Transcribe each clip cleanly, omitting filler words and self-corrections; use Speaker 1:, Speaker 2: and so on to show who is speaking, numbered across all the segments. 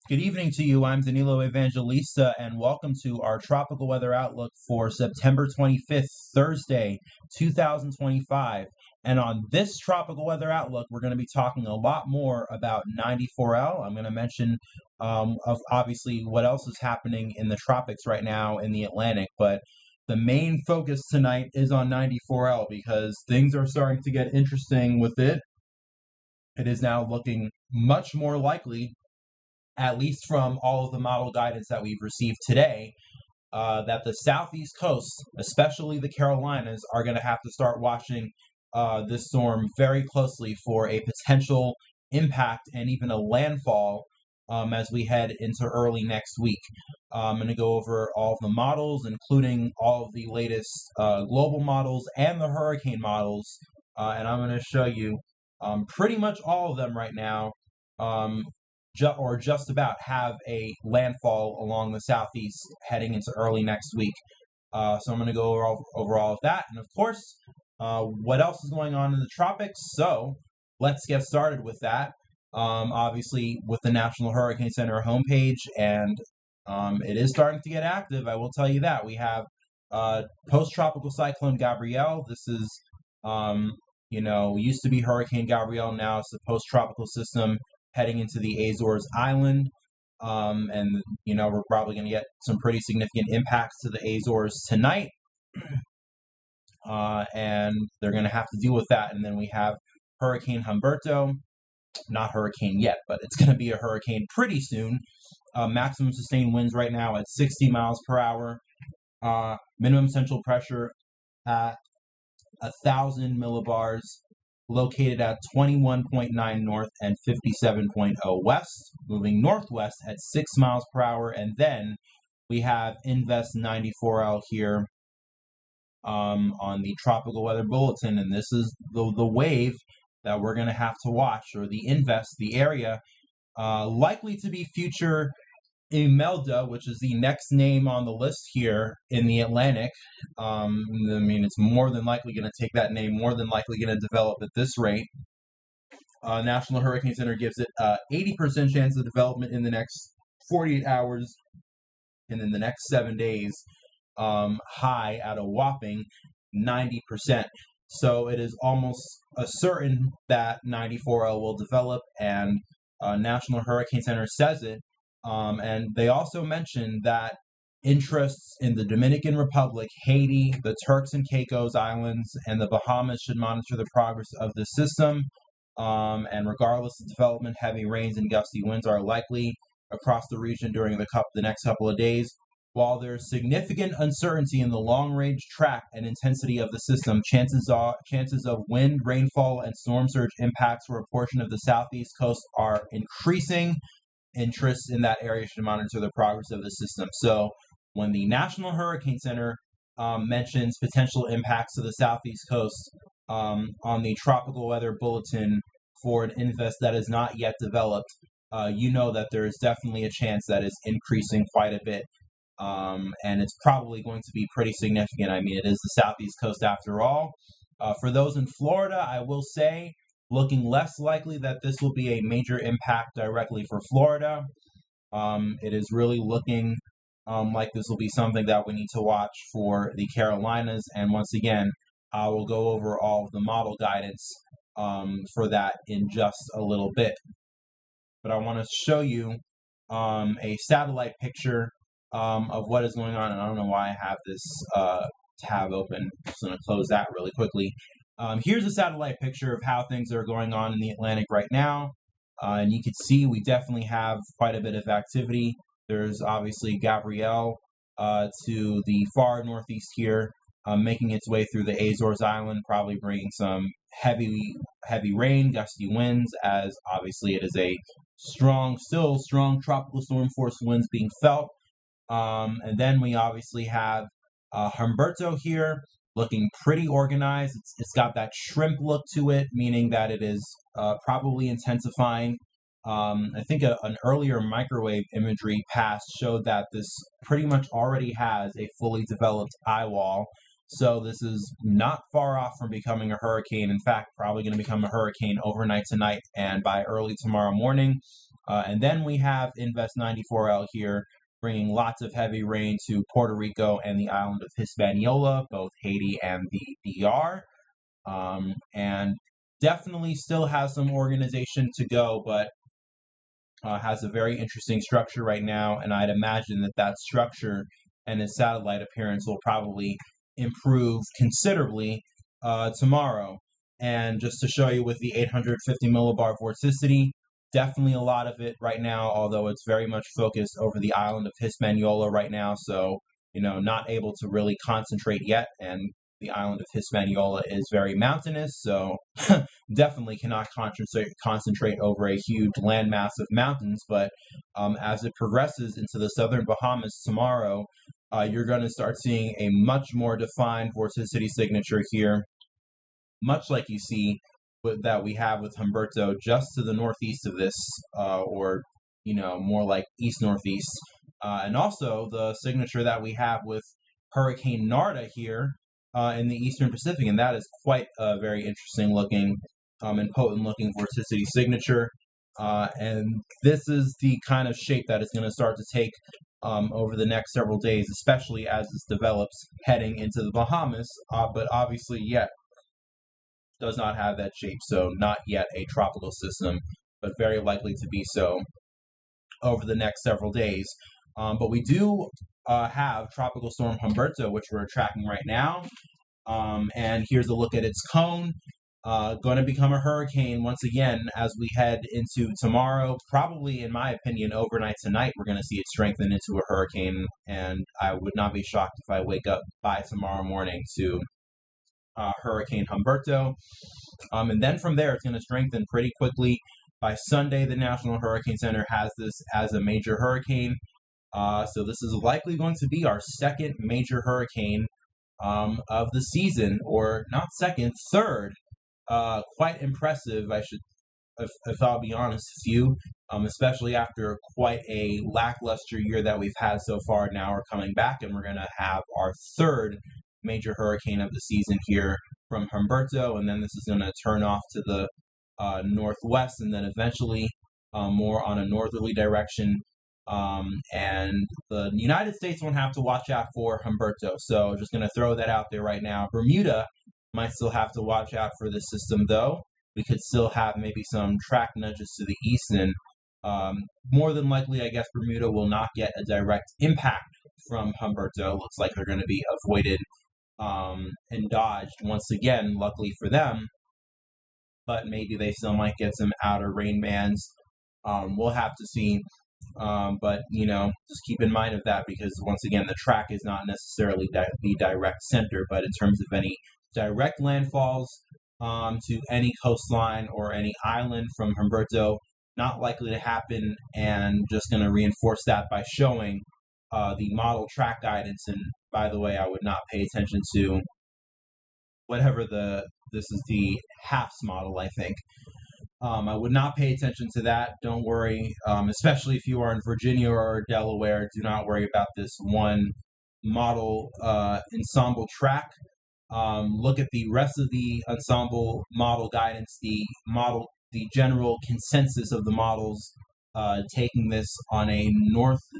Speaker 1: Good evening to you. I'm Danilo Evangelista, and welcome to our tropical weather outlook for September 25th, Thursday, 2025. And on this tropical weather outlook, we're going to be talking a lot more about 94L. I'm going to mention of obviously what else is happening in the tropics right now in the Atlantic, but the main focus tonight is on 94L because things are starting to get interesting with it. It is now looking much more likely, at least from all of the model guidance that we've received today, that the southeast coast, especially the Carolinas, are going to have to start watching this storm very closely for a potential impact and even a landfall as we head into early next week. I'm going to go over all of the models, including all of the latest global models and the hurricane models, and I'm going to show you pretty much all of them right now. Or just about have a landfall along the southeast heading into early next week. So I'm going to go over all of that. And of course, what else is going on in the tropics? So let's get started with that. Obviously, with the National Hurricane Center homepage, and it is starting to get active. I will tell you that. We have post-tropical cyclone Gabrielle. This is, used to be Hurricane Gabrielle. Now it's the post-tropical system heading into the Azores Island. And we're probably going to get some pretty significant impacts to the Azores tonight. And they're going to have to deal with that. And then we have Hurricane Humberto. Not hurricane yet, but it's going to be a hurricane pretty soon. Maximum sustained winds right now at 60 miles per hour. Minimum central pressure at 1,000 millibars. Located at 21.9 north and 57.0 west, moving northwest at 6 miles per hour. And then we have Invest 94L here on the Tropical Weather Bulletin. And this is the wave that we're going to have to watch, or the Invest, the area likely to be future Imelda, which is the next name on the list here in the Atlantic. It's more than likely going to take that name, more than likely going to develop at this rate. National Hurricane Center gives it 80% chance of development in the next 48 hours, and in the next 7 days, high at a whopping 90%. So it is almost a certain that 94L will develop, and National Hurricane Center says it. And they also mentioned that interests in the Dominican Republic, Haiti, the Turks and Caicos Islands, and the Bahamas should monitor the progress of the system. And regardless of development, heavy rains and gusty winds are likely across the region during the next couple of days. While there's significant uncertainty in the long-range track and intensity of the system, chances of wind, rainfall, and storm surge impacts for a portion of the southeast coast are increasing. Interests in that area should monitor the progress of the system. So when the National Hurricane Center mentions potential impacts to the southeast coast on the Tropical Weather Bulletin for an invest that is not yet developed, you know that there is definitely a chance that is increasing quite a bit. And it's probably going to be pretty significant. I mean, it is the southeast coast after all. For those in Florida, I will say, looking less likely that this will be a major impact directly for Florida. It is really looking like this will be something that we need to watch for the Carolinas. And once again, I will go over all of the model guidance for that in just a little bit. But I want to show you a satellite picture of what is going on. And I don't know why I have this tab open. I'm just going to close that really quickly. Here's a satellite picture of how things are going on in the Atlantic right now. And you can see we definitely have quite a bit of activity. There's obviously Gabrielle to the far northeast here, making its way through the Azores Island, probably bringing some heavy rain, gusty winds, as obviously it is a still strong tropical storm force winds being felt. And then we obviously have Humberto here, looking pretty organized. It's got that shrimp look to it, meaning that it is probably intensifying. I think an earlier microwave imagery pass showed that this pretty much already has a fully developed eye wall. So this is not far off from becoming a hurricane. In fact, probably going to become a hurricane overnight tonight, and by early tomorrow morning, And then we have Invest 94L here, bringing lots of heavy rain to Puerto Rico and the island of Hispaniola, both Haiti and the DR. And definitely still has some organization to go, but has a very interesting structure right now, and I'd imagine that that structure and its satellite appearance will probably improve considerably tomorrow. And just to show you with the 850 millibar vorticity, definitely a lot of it right now, although it's very much focused over the island of Hispaniola right now, so, not able to really concentrate yet, and the island of Hispaniola is very mountainous, so definitely cannot concentrate over a huge landmass of mountains. But as it progresses into the southern Bahamas tomorrow, you're going to start seeing a much more defined vorticity signature here, much like you see that we have with Humberto just to the northeast of this, or more like east-northeast. And also the signature that we have with Hurricane Narda here in the Eastern Pacific, and that is quite a very interesting looking and potent looking vorticity signature. And this is the kind of shape that it's going to start to take over the next several days, especially as this develops heading into the Bahamas, but obviously yet does not have that shape, so not yet a tropical system, but very likely to be so over the next several days. But we do have Tropical Storm Humberto, which we're tracking right now. And here's a look at its cone. Going to become a hurricane once again as we head into tomorrow. Probably, in my opinion, overnight tonight, we're going to see it strengthen into a hurricane. And I would not be shocked if I wake up by tomorrow morning to Hurricane Humberto. And then from there, it's going to strengthen pretty quickly. By Sunday, the National Hurricane Center has this as a major hurricane. So this is likely going to be our second major hurricane of the season, or not second, third. Quite impressive, if I'll be honest with you, especially after quite a lackluster year that we've had so far. Now we're coming back, and we're going to have our third major hurricane of the season here from Humberto, and then this is going to turn off to the northwest, and then eventually more on a northerly direction. And the United States won't have to watch out for Humberto, so just going to throw that out there right now. Bermuda might still have to watch out for this system, though. We could still have maybe some track nudges to the east, and more than likely, I guess Bermuda will not get a direct impact from Humberto. Looks like they're going to be avoided and dodged once again, luckily for them. But maybe they still might get some outer rain bands. We'll have to see. But, just keep in mind of that, because once again, the track is not necessarily the direct center, but in terms of any direct landfalls to any coastline or any island from Humberto, not likely to happen, and just going to reinforce that by showing the model track guidance. And by the way, I would not pay attention to whatever this is the HAFS model, I think. I would not pay attention to that. Don't worry, especially if you are in Virginia or Delaware. Do not worry about this one model ensemble track. Look at the rest of the ensemble model guidance, the general consensus of the models, taking this on a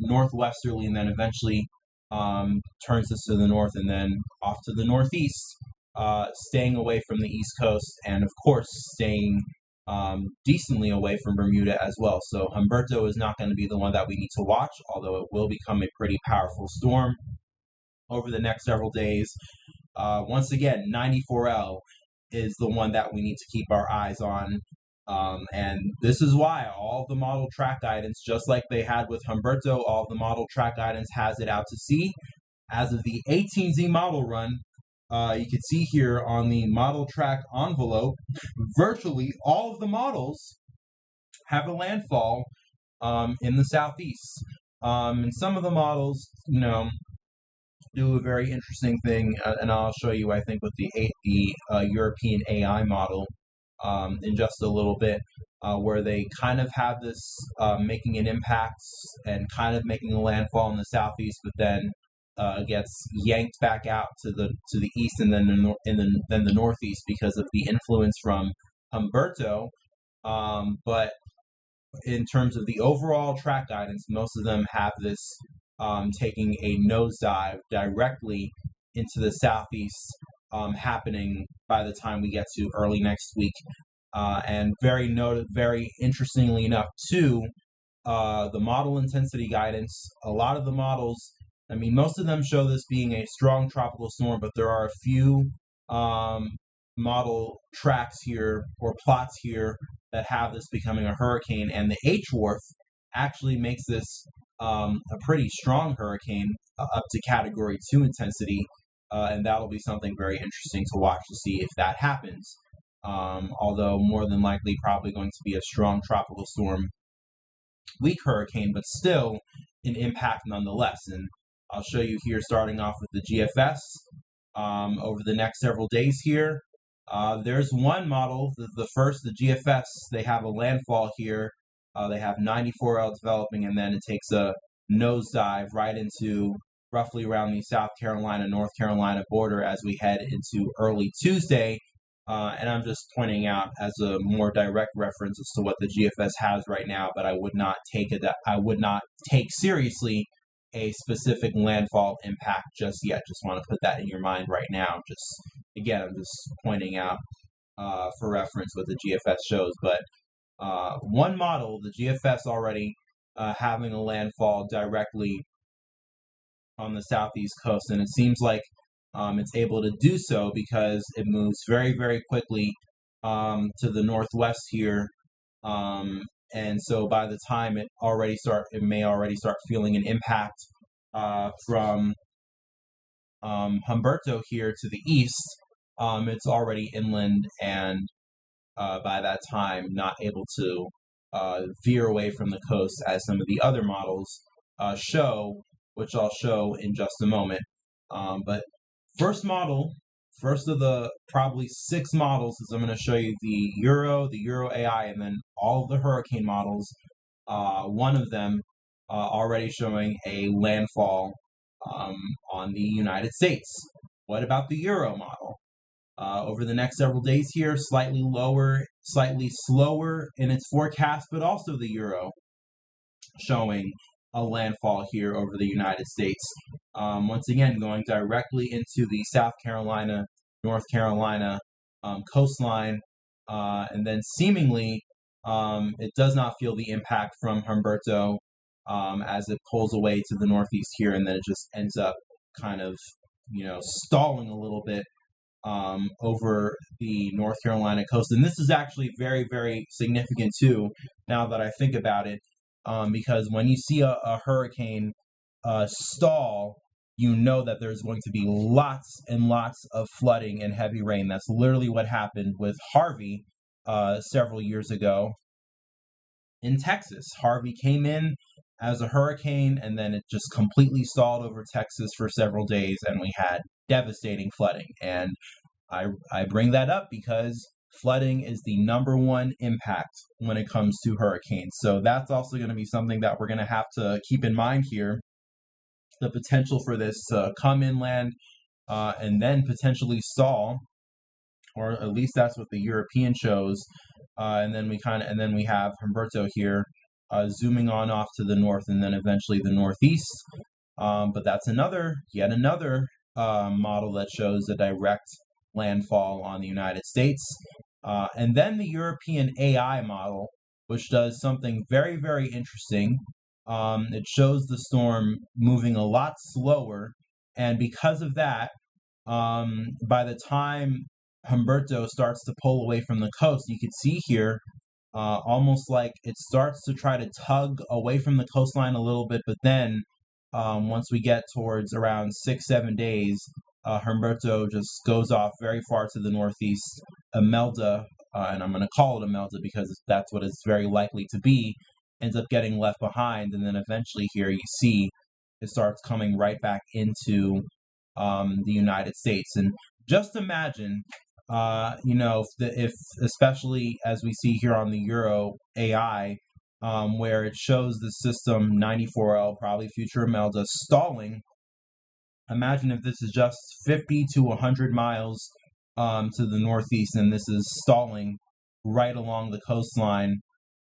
Speaker 1: northwesterly, and then eventually turns this to the north, and then off to the northeast, staying away from the East Coast, and of course staying decently away from Bermuda as well. So Humberto is not going to be the one that we need to watch, although it will become a pretty powerful storm over the next several days. Once again, 94L is the one that we need to keep our eyes on. And this is why all the model track guidance, just like they had with Humberto, all the model track guidance has it out to sea. As of the 18Z model run, you can see here on the model track envelope, virtually all of the models have a landfall in the southeast. And some of the models, do a very interesting thing, and I'll show you, I think, with the European AI model in just a little bit, where they kind of have this making an impact and kind of making a landfall in the southeast, but then gets yanked back out to the east, and then the northeast because of the influence from Humberto. But in terms of the overall track guidance, most of them have this taking a nosedive directly into the southeast, happening by the time we get to early next week. And very interestingly enough, too, the model intensity guidance, a lot of the models, I mean, most of them show this being a strong tropical storm, but there are a few model tracks here or plots here that have this becoming a hurricane, and the H-Wharf actually makes this a pretty strong hurricane, up to Category 2 intensity, and that'll be something very interesting to watch to see if that happens. Although more than likely probably going to be a strong tropical storm, weak hurricane, but still an impact nonetheless. And I'll show you here, starting off with the GFS, over the next several days here. There's one model, the first, the GFS, they have a landfall here. They have 94L developing, and then it takes a nosedive right into roughly around the South Carolina, North Carolina border as we head into early Tuesday. And I'm just pointing out as a more direct reference as to what the GFS has right now, but I would not take seriously a specific landfall impact just yet. Just want to put that in your mind right now. Again, I'm just pointing out for reference what the GFS shows. But one model, the GFS, already having a landfall directly on the southeast coast, and it seems like it's able to do so because it moves very, very quickly to the northwest here, and so by the time it may already start feeling an impact from Humberto here to the east. It's already inland, and by that time not able to veer away from the coast as some of the other models show, which I'll show in just a moment. But first of the probably 6 models is I'm going to show you the Euro AI, and then all of the hurricane models. One of them already showing a landfall on the United States. What about the Euro model? Over the next several days here, slightly slower in its forecast, but also the Euro showing a landfall here over the United States. Once again, going directly into the South Carolina, North Carolina coastline, and then seemingly it does not feel the impact from Humberto as it pulls away to the northeast here, and then it just ends up kind of, stalling a little bit over the North Carolina coast. And this is actually very, very significant too, now that I think about it. Because when you see a hurricane stall, you know that there's going to be lots and lots of flooding and heavy rain. That's literally what happened with Harvey several years ago in Texas. Harvey came in as a hurricane, and then it just completely stalled over Texas for several days, and we had devastating flooding. And I bring that up because flooding is the #1 impact when it comes to hurricanes. So that's also going to be something that we're going to have to keep in mind here. The potential for this to come inland and then potentially stall, or at least that's what the European shows. And then we have Humberto here zooming on off to the north, and then eventually the northeast. But that's yet another model that shows a direct landfall on the United States. And then the European AI model, which does something very, very interesting. It shows the storm moving a lot slower, and because of that, by the time Humberto starts to pull away from the coast, you can see here almost like it starts to try to tug away from the coastline a little bit, but then once we get towards around 6-7 days, Humberto just goes off very far to the northeast. Imelda, and I'm going to call it Imelda because that's what it's very likely to be, ends up getting left behind, and then eventually here you see it starts coming right back into the United States. And just imagine, if especially as we see here on the Euro AI, where it shows the system 94L, probably future Imelda, stalling. Imagine if this is just 50 to 100 miles to the northeast, and this is stalling right along the coastline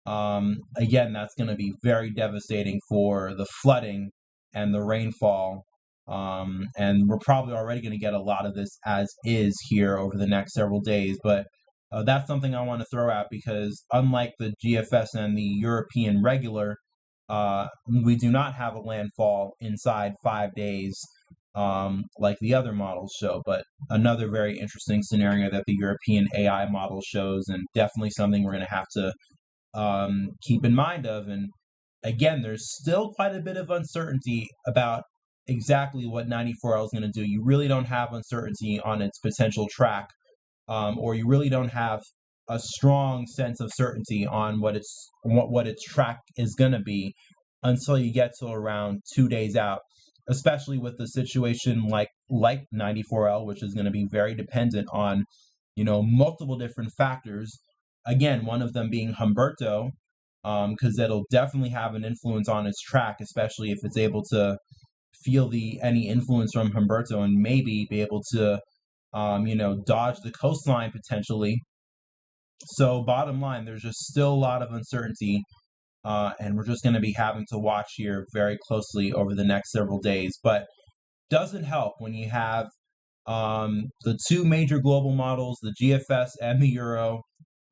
Speaker 1: Again, that's going to be very devastating for the flooding and the rainfall. And we're probably already going to get a lot of this as is here over the next several days. But that's something I want to throw out because unlike the GFS and the European regular, we do not have a landfall inside 5 days like the other models show. But another very interesting scenario that the European AI model shows, and definitely something we're going to have to keep in mind of. And again, there's still quite a bit of uncertainty about exactly what 94L is going to do. You really don't have uncertainty on its potential track, or you really don't have a strong sense of certainty on what its track is going to be until you get to around 2 days out. Especially with the situation like 94L, which is going to be very dependent on multiple different factors. Again, one of them being Humberto, because that'll definitely have an influence on its track, especially if it's able to feel any influence from Humberto and maybe be able to, dodge the coastline potentially. So bottom line, there's just still a lot of uncertainty, and we're just going to be having to watch here very closely over the next several days. But doesn't help when you have the two major global models, the GFS and the Euro,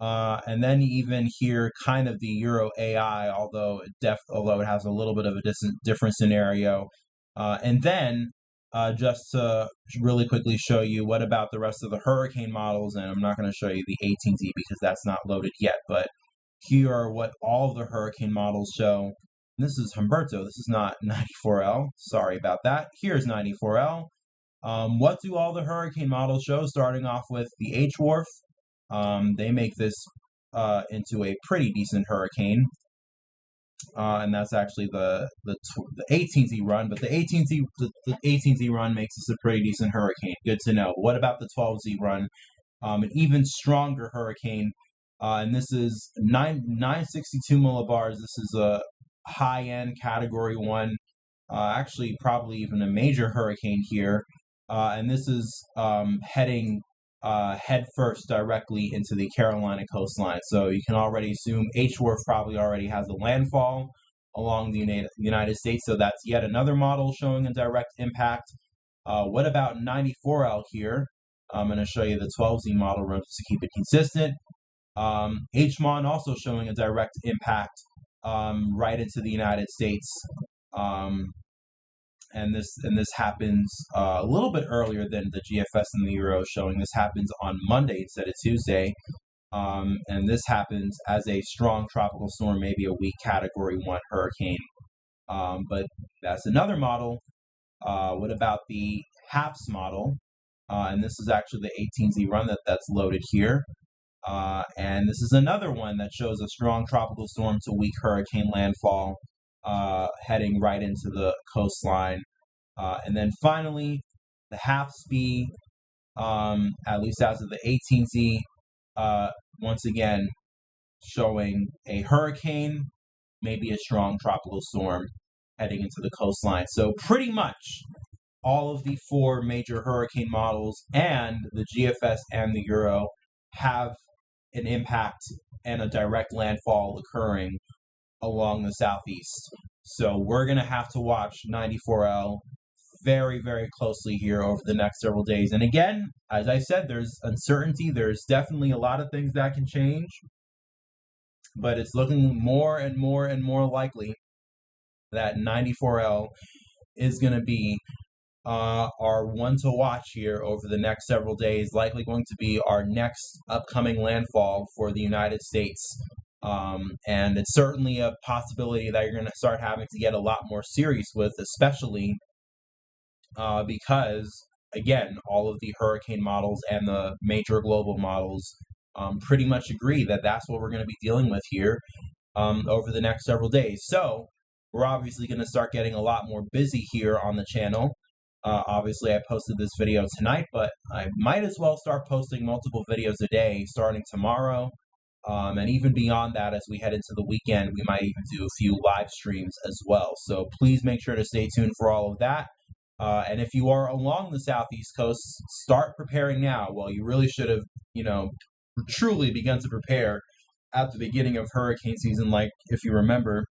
Speaker 1: and then you even hear kind of the Euro AI, although it has a little bit of a different scenario. And then just to really quickly show you what about the rest of the hurricane models, and I'm not going to show you the 18Z because that's not loaded yet, but here are what all of the hurricane models show. This is Humberto. This is not 94L. Sorry about that. Here's 94L. What do all the hurricane models show? Starting off with the H-Wharf. They make this into a pretty decent hurricane. And that's actually the 18Z run, but the 18Z run makes this a pretty decent hurricane. Good to know. What about the 12Z run? An even stronger hurricane, and this is 962 millibars. This is a high-end Category 1, actually probably even a major hurricane here, and this is heading head first directly into the Carolina coastline. So you can already assume H-Wharf probably already has a landfall along the United States, so that's yet another model showing a direct impact. What about 94L here? I'm going to show you the 12Z model run to keep it consistent. HMON also showing a direct impact right into the United States. And this happens a little bit earlier than the GFS and the Euro showing. This happens on Monday instead of Tuesday. And this happens as a strong tropical storm, maybe a weak Category 1 hurricane. But that's another model. What about the HAPS model? And this is actually the 18Z run that's loaded here. And this is another one that shows a strong tropical storm to weak hurricane landfall heading right into the coastline. And then finally, the HAPS-B, at least as of the 18Z, once again showing a hurricane, maybe a strong tropical storm heading into the coastline. So pretty much all of the four major hurricane models and the GFS and the Euro have an impact and a direct landfall occurring along the southeast. So we're going to have to watch 94L very, very closely here over the next several days. And again, as I said, there's uncertainty. There's definitely a lot of things that can change, but it's looking more and more and more likely that 94L is going to be our one to watch here over the next several days, likely going to be our next upcoming landfall for the United States. And it's certainly a possibility that you're going to start having to get a lot more serious with, especially because, again, all of the hurricane models and the major global models pretty much agree that that's what we're going to be dealing with here over the next several days. So we're obviously going to start getting a lot more busy here on the channel. Obviously, I posted this video tonight, but I might as well start posting multiple videos a day starting tomorrow. And even beyond that, as we head into the weekend, we might even do a few live streams as well. So please make sure to stay tuned for all of that. And if you are along the southeast coast, start preparing now. Well, you really should have, truly begun to prepare at the beginning of hurricane season, like if you remember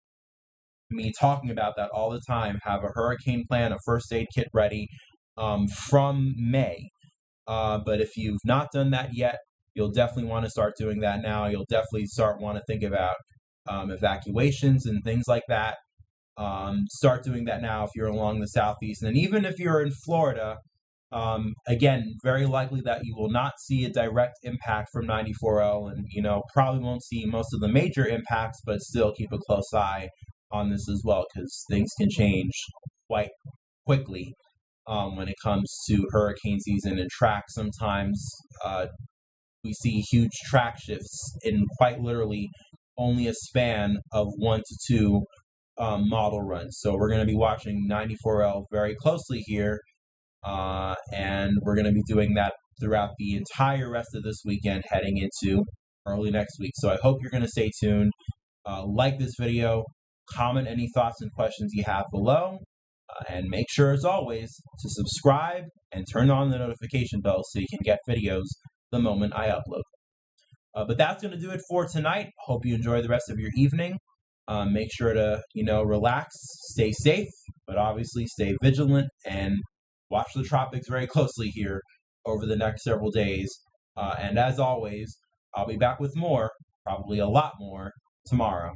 Speaker 1: me talking about that all the time, have a hurricane plan, a first aid kit ready from May. But if you've not done that yet, you'll definitely want to start doing that now. You'll definitely want to think about evacuations and things like that. Start doing that now if you're along the southeast. And even if you're in Florida, again, very likely that you will not see a direct impact from 94L, and probably won't see most of the major impacts, but still keep a close eye on this as well, because things can change quite quickly when it comes to hurricane season and track. Sometimes we see huge track shifts in quite literally only a span of 1 to 2 model runs. So we're going to be watching 94L very closely here, and we're going to be doing that throughout the entire rest of this weekend heading into early next week. So I hope you're going to stay tuned. Like this video, comment any thoughts and questions you have below, and make sure, as always, to subscribe and turn on the notification bell so you can get videos the moment I upload. But that's going to do it for tonight. Hope you enjoy the rest of your evening. Make sure to, relax, stay safe, but obviously stay vigilant and watch the tropics very closely here over the next several days. And as always, I'll be back with more, probably a lot more, tomorrow.